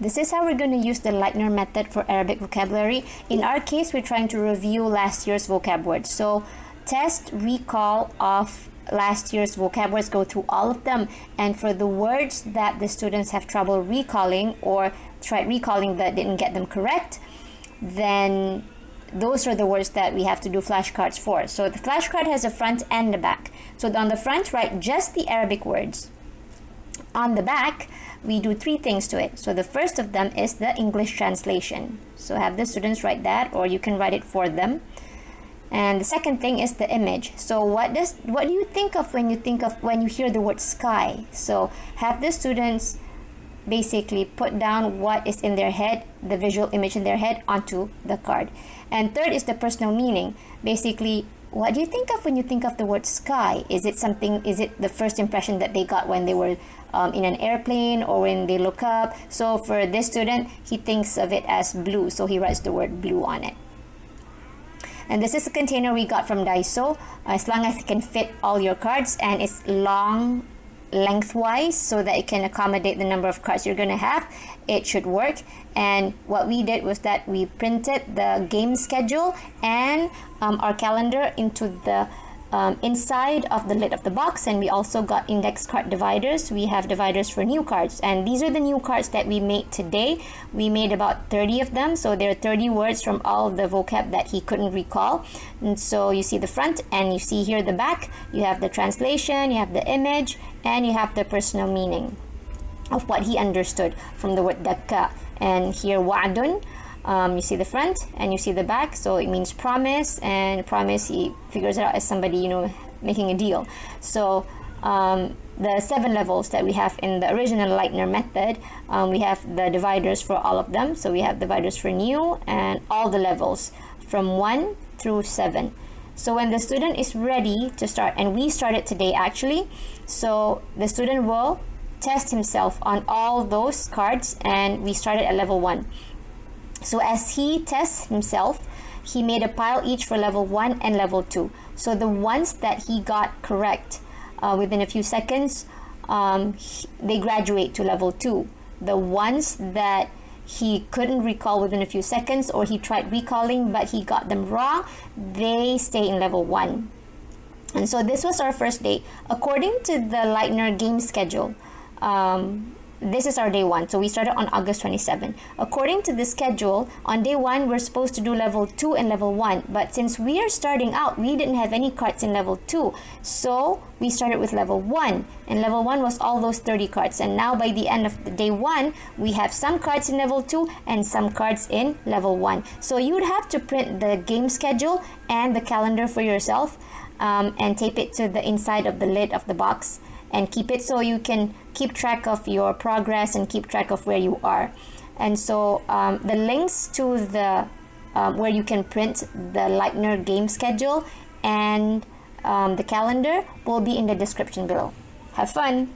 This is how we're going to use the Leitner method for Arabic vocabulary. In our case, we're trying to review last year's vocab words. So test recall of last year's vocab words, go through all of them, and for the words that the students have trouble recalling or tried recalling that didn't get them correct, then those are the words that we have to do flashcards for. So the flashcard has a front and a back. So on the front, write just the Arabic words. On the back, we do three things to it. So the first of them is the English translation. So have the students write that, or you can write it for them. And the second thing is the image. So what do you think of when you hear the word sky? So have the students basically put down what is in their head, the visual image in their head, onto the card. And third is the personal meaning. Basically, what do you think of when you think of the word sky? Is it the first impression that they got when they were in an airplane or when they look up? So for this student, he thinks of it as blue, so he writes the word blue on it. And this is a container we got from Daiso, as long as it can fit all your cards, and it's long lengthwise so that it can accommodate the number of cards you're going to have. It should work. And what we did was that we printed the game schedule and our calendar into the inside of the lid of the box, and we also got index card dividers. We have dividers for new cards, and these are the new cards that we made today. We made about 30 of them, so there are 30 words from all the vocab that he couldn't recall. And so you see the front and you see here the back. You have the translation, you have the image, and you have the personal meaning of what he understood from the word dakka. And here wa'dun, you see the front and you see the back, so it means promise, and promise he figures it out as somebody, making a deal. So the 7 levels that we have in the original Leitner method, we have the dividers for all of them. So we have dividers for new and all the levels from 1 through 7. So when the student is ready to start, and we started today actually, so the student will test himself on all those cards, and we started at level 1. So as he tests himself, he made a pile each for level 1 and level 2. So the ones that he got correct within a few seconds, they graduate to level 2. The ones that he couldn't recall within a few seconds, or he tried recalling but he got them wrong, they stay in level 1. And so this was our first day. According to the Leitner game schedule, this is our day 1. So we started on August 27. According to the schedule, on day 1, we're supposed to do level 2 and level 1. But since we are starting out, we didn't have any cards in level 2. So we started with level 1. And level 1 was all those 30 cards. And now by the end of the day 1, we have some cards in level 2 and some cards in level 1. So you would have to print the game schedule and the calendar for yourself, and tape it to the inside of the lid of the box, and keep it so you can keep track of your progress and keep track of where you are. And so the links to the where you can print the Leitner game schedule and the calendar will be in the description below. Have fun!